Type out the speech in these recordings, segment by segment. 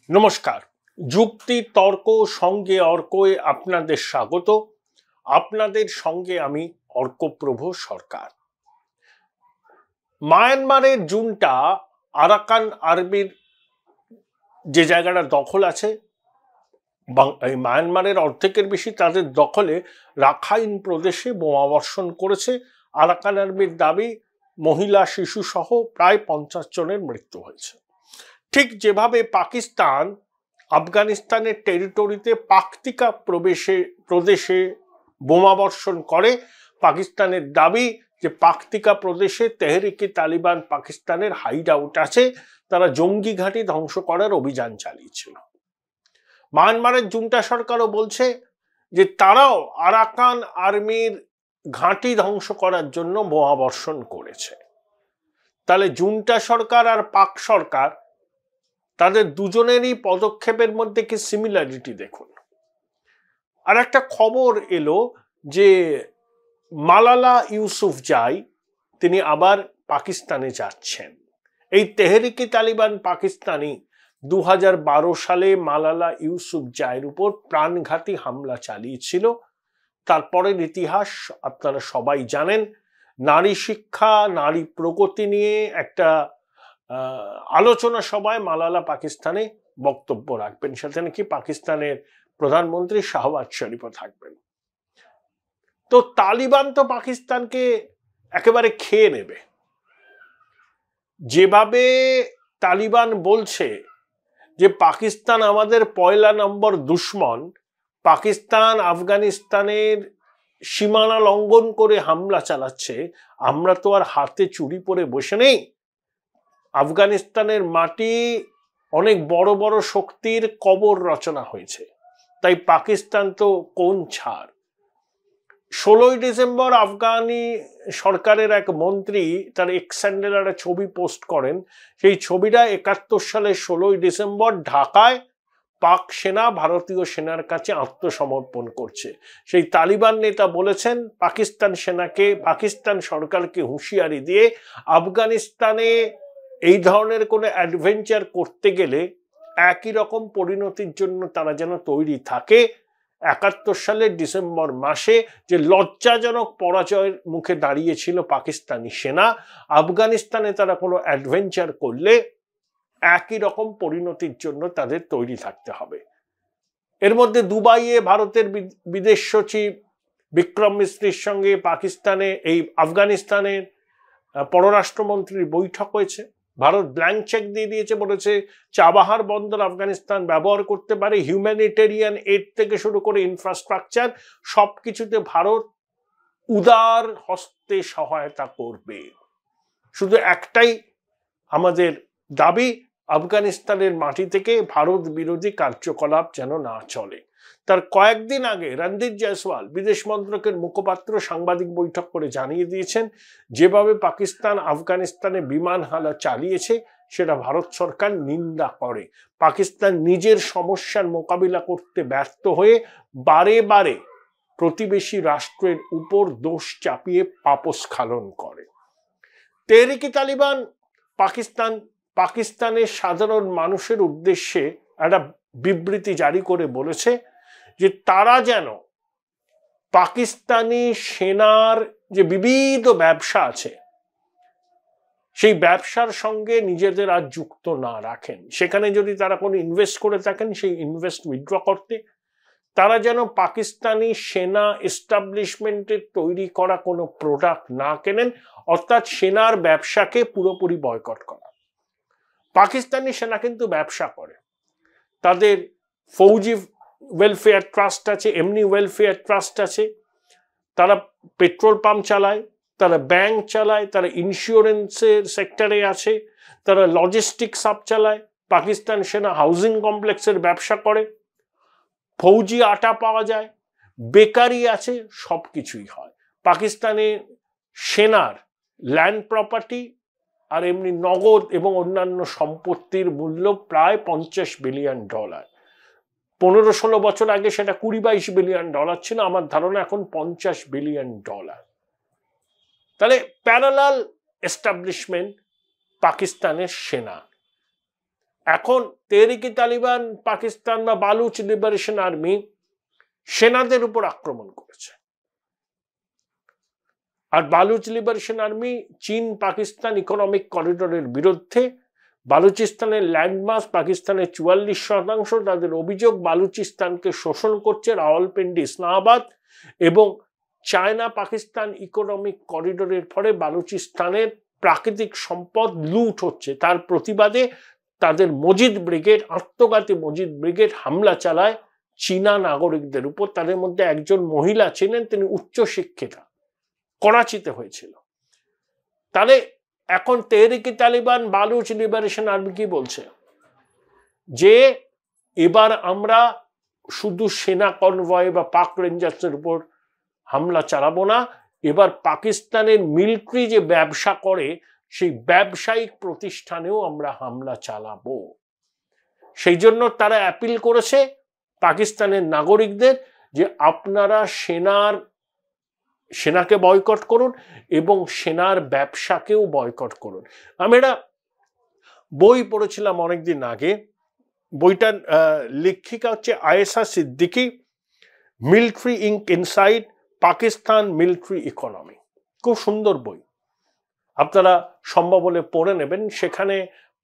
নমস্কার। যুক্তি তর্ক সঙ্গে অর্কয়ে আপনাদের স্বাগত। আপনাদের সঙ্গে আমি অর্কপ্রভ সরকার। মায়ানমারের জুনটা আরাকান আর্মির যে জায়গাটা দখল আছে, এই মায়ানমারের অর্ধেকের বেশি তাদের দখলে রাখাইন প্রদেশে বোমাবর্ষণ করেছে। আরাকান আর্মির দাবি মহিলা শিশু সহ প্রায় 50 জনের মৃত্যু হয়েছে। ঠিক যেভাবে পাকিস্তান আফগানিস্তানের টেরিটরিতে পাকতিকা প্রদেশে বোমাবর্ষণ করে, পাকিস্তানের দাবি যে পাকতিকা প্রদেশে তেহরিকে তালিবান পাকিস্তানের হাইড আউট আছে, তারা জঙ্গি ঘাঁটি ধ্বংস করার অভিযান চালিয়েছিল। মায়ানমারের জুন্টা সরকারও বলছে যে তারাও আরাকান আর্মির ঘাঁটি ধ্বংস করার জন্য বোমাবর্ষণ করেছে। তাহলে জুন্টা সরকার আর পাক সরকার, তাদের দুজনেরই পদক্ষেপের মধ্যে কি সিমিলারিটি দেখুন। আর একটা খবর এলো যে মালালা ইউসুফজাই তিনি আবার পাকিস্তানে যাচ্ছেন। এই তেহরিকে তালিবান পাকিস্তানি 2012 সালে মালালা ইউসুফজাইয়ের উপর প্রাণঘাতী হামলা চালিয়েছিল। তারপরের ইতিহাস আপনারা সবাই জানেন। নারী শিক্ষা, নারী প্রগতি নিয়ে একটা আলোচনা সভায় মালালা পাকিস্তানে বক্তব্য রাখবেন, সাথে নাকি পাকিস্তানের প্রধানমন্ত্রী শাহবাজ শরীফও থাকবেন। তো তালিবান তো পাকিস্তানকে একেবারে খেয়ে নেবে। যেভাবে তালিবান বলছে যে পাকিস্তান আমাদের পয়লা নম্বর দুশ্মন, পাকিস্তান আফগানিস্তানের সীমানা লঙ্ঘন করে হামলা চালাচ্ছে, আমরা তো আর হাতে চুরি পরে বসে নেই। আফগানিস্তানের মাটি অনেক বড় বড় শক্তির কবর রচনা হয়েছে, তাই পাকিস্তান তো কোন ছাড়। 16ই ডিসেম্বর আফগানি সরকারের এক মন্ত্রী তার এক্স হ্যান্ডেলে একটা ছবি পোস্ট করেন। সেই ছবিটা 71 সালের 16ই ডিসেম্বর ঢাকায় পাক সেনা ভারতীয় সেনার কাছে আত্মসমর্পণ করছে। সেই তালিবান নেতা বলেছেন পাকিস্তান সরকারকে হুঁশিয়ারি দিয়ে আফগানিস্তানে এই ধরনের কোনো অ্যাডভেঞ্চার করতে গেলে একই রকম পরিণতির জন্য তারা যেন তৈরি থাকে। 71 সালের ডিসেম্বর মাসে যে লজ্জাজনক পরাজয়ের মুখে দাঁড়িয়েছিল পাকিস্তানি সেনা, আফগানিস্তানে তারা কোনো অ্যাডভেঞ্চার করলে একই রকম পরিণতির জন্য তাদের তৈরি থাকতে হবে। এর মধ্যে দুবাইয়ে ভারতের বিদেশ সচিব বিক্রম মিস্ত্রির সঙ্গে আফগানিস্তানের পররাষ্ট্রমন্ত্রীর বৈঠক হয়েছে। ভারত ব্ল্যাঙ্ক চেক দিয়ে দিয়েছে, বলেছে চাবাহার বন্দর আফগানিস্তান ব্যবহার করতে পারে। হিউম্যানিটেরিয়ান এড থেকে শুরু করে ইনফ্রাস্ট্রাকচার সবকিছুতে ভারত উদার হস্তে সহায়তা করবে। শুধু একটাই আমাদের দাবি, আফগানিস্তানের মাটি থেকে ভারত বিরোধী কার্যকলাপ যেন না চলে। তার কয়েকদিন আগে রণদীপ জয়সওয়াল বিদেশ মন্ত্রকের মুখপাত্র সাংবাদিক বৈঠক করে জানিয়ে দিয়েছেন যেভাবে পাকিস্তান আফগানিস্তানে বিমান হামলা চালিয়েছে সেটা ভারত সরকার নিন্দা করে। পাকিস্তান নিজের সমস্যার মোকাবিলা করতে ব্যর্থ হয়ে বারে বারে প্রতিবেশী রাষ্ট্রের উপর দোষ চাপিয়ে পাপস্খলন করে। তেহরিকে তালিবান পাকিস্তানের সাধারণ মানুষের উদ্দেশ্যে একটা বিবৃতি জারি করে বলেছে যে তারা যেন পাকিস্তানি সেনার যে বিবিধ ব্যবসা আছে সেই ব্যবসার সঙ্গে নিজেদের আর যুক্ত না রাখেন। সেখানে যদি তারা কোনো ইনভেস্ট করে থাকেন সেই ইনভেস্ট উইথড্র করতে, তারা যেন পাকিস্তানি সেনা এস্টাবলিশমেন্টের তৈরি করা কোনো প্রোডাক্ট না কেনেন, অর্থাৎ সেনার ব্যবসাকে পুরোপুরি বয়কট করা। পাকিস্তানি সেনা কিন্তু ব্যবসা করে, তাদের ফৌজি ওয়েলফেয়ার ট্রাস্ট আছে, এমনি ওয়েলফেয়ার ট্রাস্ট আছে, তারা পেট্রোল পাম্প চালায়, তারা ব্যাংক চালায়, তারা ইন্স্যুরেন্সের সেক্টরে আছে, তারা লজিস্টিক্স হাব চালায়। পাকিস্তান সেনা হাউজিং কমপ্লেক্সের ব্যবসা করে, ফৌজি আটা পাওয়া যায়, বেকারি আছে, সব কিছুই হয়। পাকিস্তানে সেনার ল্যান্ড প্রপার্টি আর এমনি নগদ এবং অন্যান্য সম্পত্তির মূল্য প্রায় $50 বিলিয়ন। 15-16 বছর আগে সেটা $20-22 বিলিয়ন ছিল, আমার ধারণা এখন $50 বিলিয়ন। তাহলে প্যারালাল এস্টাবলিশমেন্ট পাকিস্তানের সেনা। এখন তেহরিকে তালিবান পাকিস্তান বা বালুচ লিবারেশন আর্মি সেনাদের উপর আক্রমণ করেছে। আর বালুচ লিবারেশন আর্মি চীন পাকিস্তান ইকোনমিক করিডোরের বিরুদ্ধে, বালুচিস্তানের ল্যান্ডমাস পাকিস্তানের 44%, তাদের অভিযোগ বালুচিস্তানকে শোষণ করছে রাওয়ালপিন্ডি, ইসলামাবাদ, এবং চায়না পাকিস্তান ইকোনমিক করিডোরের ফলে বালুচিস্তানের প্রাকৃতিক সম্পদ লুট হচ্ছে। তার প্রতিবাদে তাদের মজিদ ব্রিগেড, আত্মঘাতী মজিদ ব্রিগেড হামলা চালায় চীনা নাগরিকদের উপর। তাদের মধ্যে একজন মহিলা ছিলেন, তিনি উচ্চশিক্ষিতা, করাচিতে হয়েছিল। তাহলে এখন তেহরিকে তালিবান বালুচ লিবারেশন আর্মি কি বলছে, যে এবার আমরা শুধু সেনা কনভয় বা পাক রেঞ্জার্সের উপর হামলা চালাবো না, এবার পাকিস্তানের মিলিটারি যে ব্যবসা করে সেই ব্যবসায়িক প্রতিষ্ঠানেও আমরা হামলা চালাবো। সেই জন্য তারা অ্যাপিল করেছে পাকিস্তানের নাগরিকদের যে আপনারা সেনাকে বয়কট করুন এবং সেনার ব্যবসাকেও বয়কট করুন। আমি একটা বই পড়েছিলাম অনেকদিন আগে, বইটার লেখিকা হচ্ছে Ayesha Siddiqui, military inc inside Pakistan military economy. খুব সুন্দর বই, আপনারা সম্ভব হলে পড়ে নেবেন। সেখানে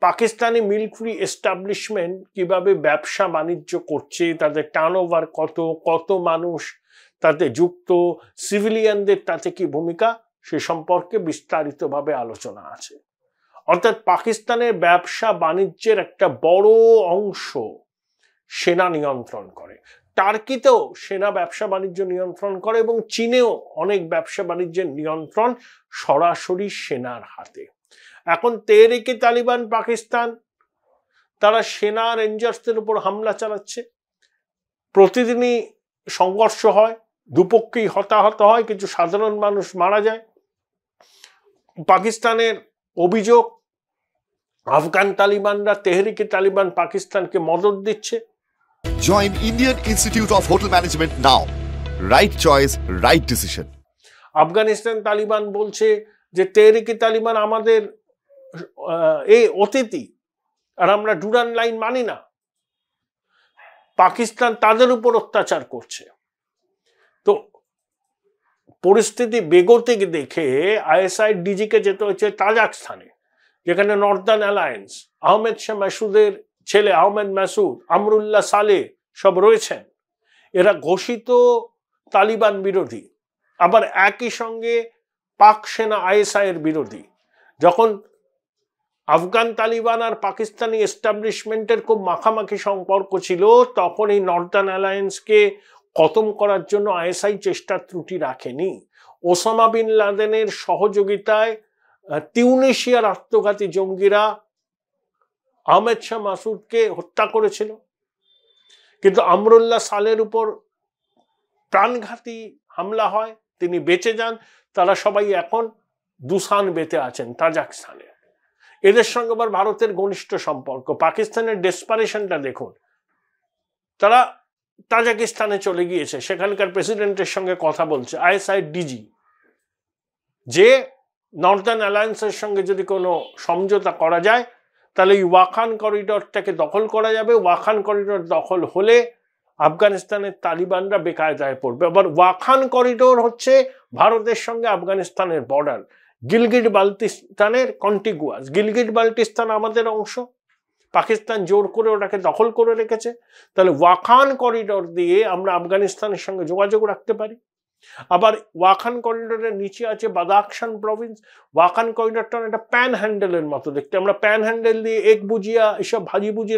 পাকিস্তানি মিলিটারি এস্টাবলিশমেন্ট কিভাবে ব্যবসা বাণিজ্য করছে, তাদের টার্নওভার কত মানুষ তাতে যুক্ত, সিভিলিয়ানদের তাতে কি ভূমিকা, সে সম্পর্কে বিস্তারিতভাবে আলোচনা আছে। অর্থাৎ পাকিস্তানের ব্যবসা বাণিজ্যের একটা বড় অংশ সেনা নিয়ন্ত্রণ করে। টার্কিতেও সেনা ব্যবসা বাণিজ্য নিয়ন্ত্রণ করে এবং চীনেও অনেক ব্যবসা বাণিজ্যের নিয়ন্ত্রণ সরাসরি সেনার হাতে। এখন তেহরিকে তালিবান পাকিস্তান তারা সেনা রেঞ্জার্সদের উপর হামলা চালাচ্ছে, প্রতিদিনই সংঘর্ষ হয়, দুপক্ষেই হতাহত হয়, কিছু সাধারণ মানুষ মারা যায়। পাকিস্তানের অভিযোগ আফগান তালিবানরা তেহরিকে তালিবান পাকিস্তানকে মদদ দিচ্ছে। Join Indian Institute of Hotel Management now. Right choice, right decision. Afghanistan Taliban বলছে যে তেহরিকে তালিবান আমাদের অতিথি আর আমরা ডুরান লাইন মানি না। পাকিস্তান তাদের উপর অত্যাচার করছে। তো পরিস্থিতি বেগোতে দেখে আইএসআই ডিজিকে যেতে হচ্ছে তাজাকস্তানে, যেখানে নর্দার্ন অ্যালায়েন্স, আহমেদ শাহ মাসুদের ছেলে আহমেদ মাসুদ, আমরুল্লাহ সালে সব রয়েছেন। এরা ঘোষিত তালিবান বিরোধী, আবার একই সঙ্গে পাক সেনা আইএসআই এর বিরোধী। যখন আফগান তালিবান আর পাকিস্তানি এস্টাবলিশমেন্টের খুব মাখামাখি সম্পর্ক ছিল, তখন এই নর্দার্ন অ্যালায়েন্সকে খতম করার জন্য আইএসআই চেষ্টার ত্রুটি রাখেনি। ওসামা বিন লাদেনের সহযোগিতায় তিউনিশিয়ার আত্মঘাতী জঙ্গিরা আহমেদ শাহ মাসুদকে হত্যা করেছিল, কিন্তু আমরুল্লাহ সালের উপর প্রাণঘাতী হামলা হয়, তিনি বেঁচে যান। তারা সবাই এখন দুসান বেতে আছেন তাজাকস্তানে। এদের সঙ্গে আবার ভারতের ঘনিষ্ঠ সম্পর্ক। পাকিস্তানের ডেসপারেশনটা দেখুন, তারা তাজাকিস্তানে চলে গিয়েছে, সেখানকার প্রেসিডেন্টের সঙ্গে কথা বলছে আইএসআই ডিজি, যে নর্দার্ন অ্যালায়েন্সের সঙ্গে যদি কোনো সমঝোতা করা যায় তাহলে এই ওয়াখান করিডোরটাকে দখল করা যাবে। ওয়াখান করিডোর দখল হলে আফগানিস্তানের তালিবানরা বেকায়দায় পড়বে। আবার ওয়াখান করিডোর হচ্ছে ভারতের সঙ্গে আফগানিস্তানের বর্ডার, গিলগিট বাল্টিস্তানের কন্টিগুয়াস। গিলগিট বাল্টিস্তান আমাদের অংশ, পাকিস্তান জোর করে ওটাকে দখল করে রেখেছে। তাহলে ওয়াখান করিডোর দিয়ে আমরা আফগানিস্তানের সঙ্গে যোগাযোগ রাখতে পারি। আবার ওয়াখান করিডোরের নিচে আছে বাদাখশান প্রভিন্স। ওয়াখান করিডোরটা একটা প্যান হ্যান্ডেলের মতো দেখতে, আমরা প্যান হ্যান্ডেল দিয়ে এক বুজিয়া এসব ভাজি বুজি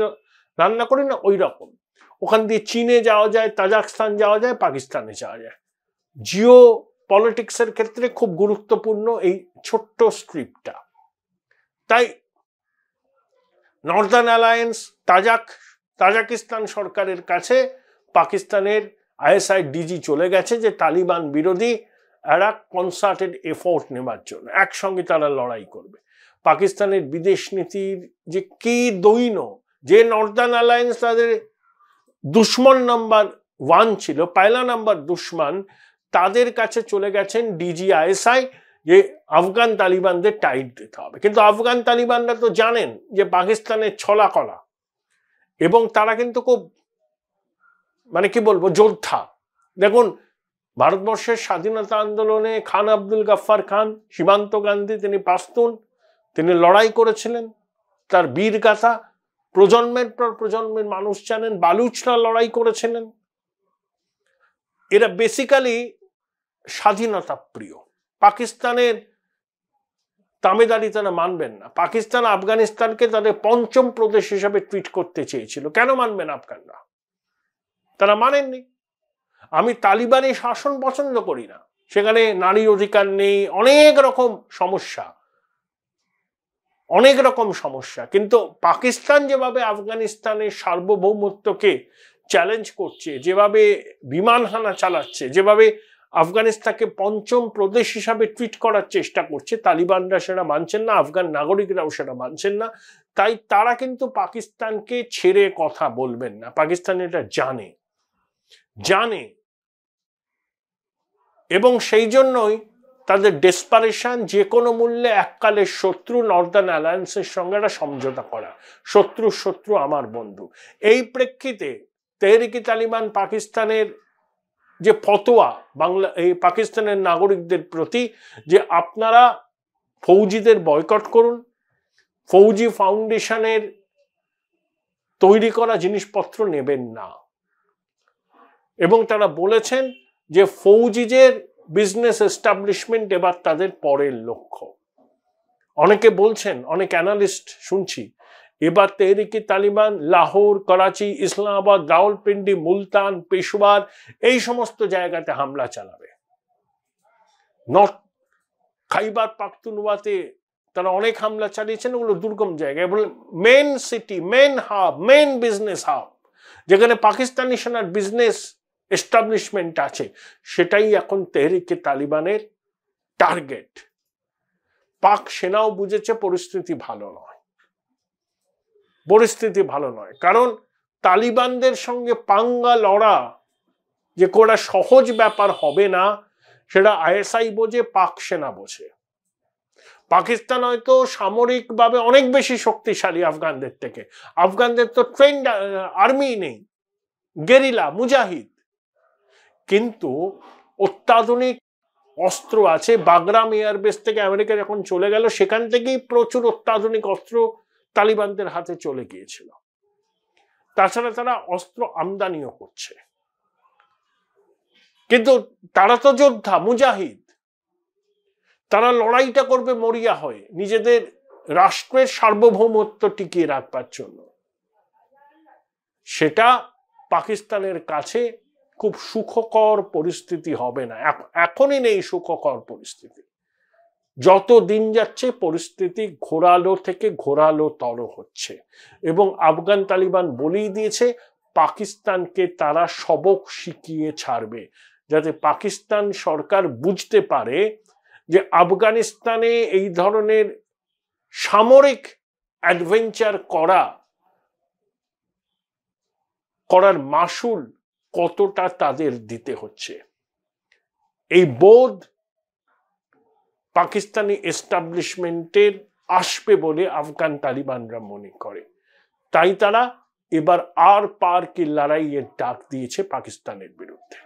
রান্না করি না, ওই রকম। ওখান দিয়ে চীনে যাওয়া যায়, তাজাকস্তান যাওয়া যায়, পাকিস্তানে যাওয়া যায়। জিও পলিটিক্সের ক্ষেত্রে খুব গুরুত্বপূর্ণ এই ছোট্ট স্ট্রিপটা। তাই নর্দার্ন অ্যালায়েন্স তাজাকিস্তান সরকারের কাছে পাকিস্তানের আইএসআই ডিজি চলে গেছে যে তালিবান বিরোধী একটা কনসার্টেড এফোর্ট নেবার জন্য, একসঙ্গে তারা লড়াই করবে। পাকিস্তানের বিদেশ নীতির যে কি দৈন্য, যে নর্দার্ন অ্যালায়েন্স তাদের দুশ্মন নাম্বার 1 ছিল, পয়লা নাম্বার দুশ্মন, তাদের কাছে চলে গেছেন ডিজি আইএসআই যে আফগান তালিবানদের টাইট দিতে হবে। কিন্তু আফগান তালিবানরা তো জানেন যে পাকিস্তানের ছলা কলা, এবং তারা কিন্তু খুব মানে কি বলবো যোদ্ধা। দেখুন, ভারতবর্ষের স্বাধীনতা আন্দোলনে খান আব্দুল গাফফার খান, সীমান্ত গান্ধী, তিনি পাস্তুন, তিনি লড়াই করেছিলেন, তার বীর গাথা প্রজন্মের পর প্রজন্মের মানুষ জানেন। বালুচরা লড়াই করেছিলেন। এরা বেসিক্যালি স্বাধীনতা প্রিয়। পাকিস্তানের তামেদারি তারা মানবেন না। পাকিস্তান আফগানিস্তানকে তাদের পঞ্চম প্রদেশ হিসাবে ট্রিট করতে চেয়েছিল। কেন মানবেন আফগানরা? তারা মানেননি। আমি তালিবানি শাসন পছন্দ করি না, সেখানে নারী অধিকার নেই, অনেক রকম সমস্যা। কিন্তু পাকিস্তান যেভাবে আফগানিস্তানের সার্বভৌমত্বকে চ্যালেঞ্জ করছে, যেভাবে বিমান হানা চালাচ্ছে, যেভাবে আফগানিস্তানকে পঞ্চম প্রদেশ হিসাবে ট্রিট করার চেষ্টা করছে, তালিবানরা সেটা মানছেন না, আফগান নাগরিকরাও সেটা মানছেন না। তাই তারা কিন্তু পাকিস্তানকে ছেড়ে কথা বলবেন না। পাকিস্তান এটা জানে এবং সেই জন্যই তাদের ডেসপারেশন, যে কোনো মূল্যে এককালের শত্রু নর্দার্ন অ্যালায়েন্সের সঙ্গে একটা সমঝোতা করা। শত্রু আমার বন্ধু। এই প্রেক্ষিতে তেহরিকে তালিবান পাকিস্তানের যে ফতোয়া এই পাকিস্তানের নাগরিকদের প্রতি, যে আপনারা ফৌজিদের বয়কট করুন, ফৌজি ফাউন্ডেশনের তৈরি করা জিনিসপত্র নেবেন না, এবং তারা বলেছেন যে ফৌজিদের বিজনেস এস্টাবলিশমেন্ট এবার তাদের পরের লক্ষ্য। অনেকে বলছেন, অনেক অ্যানালিস্ট শুনছি, এবার তেহরিকে তালিবান লাহোর, করাচি, ইসলামাবাদ, রাওয়ালপিন্ডি, মুলতান, পেশোয়ার এই সমস্ত জায়গাতে হামলা চালাবে। নর্থ খাইবার পাখতুনওয়াতে তারা অনেক হামলা চালিয়েছেন, ওগুলো দুর্গম জায়গায়। বলে main city, main hub, main business hub, যেখানে পাকিস্তানি সেনার বিজনেস এস্টাবলিশমেন্ট আছে, সেটাই এখন তেহরিকে তালিবানের টার্গেট। পাক সেনাও বুঝেছে পরিস্থিতি ভালো নয়, কারণ তালিবানদের সঙ্গে পাঙ্গা লড়া যে কোটা সহজ ব্যাপার হবে না, সেটা আইএসআই বোঝে, পাক সেনা বোঝে। পাকিস্তান হয়তো সামরিকভাবে অনেক বেশি শক্তিশালী আফগানদের থেকে। আফগানদের তো ট্রেন্ড আর্মি নেই, গেরিলা, মুজাহিদ, কিন্তু অত্যাধুনিক অস্ত্র আছে। বাগরাম এয়ারবেস থেকে আমেরিকা যখন চলে গেল, সেখান থেকেই প্রচুর অত্যাধুনিক অস্ত্র তালিবানদের হাতে চলে গিয়েছিল। তাছাড়া তারা অস্ত্র আমদানিও করছে। কিন্তু তারা তো যোদ্ধা, মুজাহিদ, তারা লড়াইটা করবে মরিয়া হয়ে নিজেদের রাষ্ট্রের সার্বভৌমত্ব টিকিয়ে রাখবার জন্য। সেটা পাকিস্তানের কাছে খুব সুখকর পরিস্থিতি হবে না। এখনই নেই সুখকর পরিস্থিতি। যত দিন যাচ্ছে পরিস্থিতি ঘোরালো থেকে ঘোরালোতর হচ্ছে, এবং আফগান তালিবান বলেই দিয়েছে পাকিস্তানকে তারা সবক শিখিয়ে ছাড়বে, যাতে পাকিস্তান সরকার বুঝতে পারে যে আফগানিস্তানে এই ধরনের সামরিক অ্যাডভেঞ্চার করার মাসুল কতটা তাদের দিতে হচ্ছে। এই বোধ পাকিস্তানি এস্টাবলিশমেন্টের আসবে বলে আফগান তালিবানরা মনে করে। তাই তারা এবার আর পার কি লড়াইয়ের ডাক দিয়েছে পাকিস্তানের বিরুদ্ধে।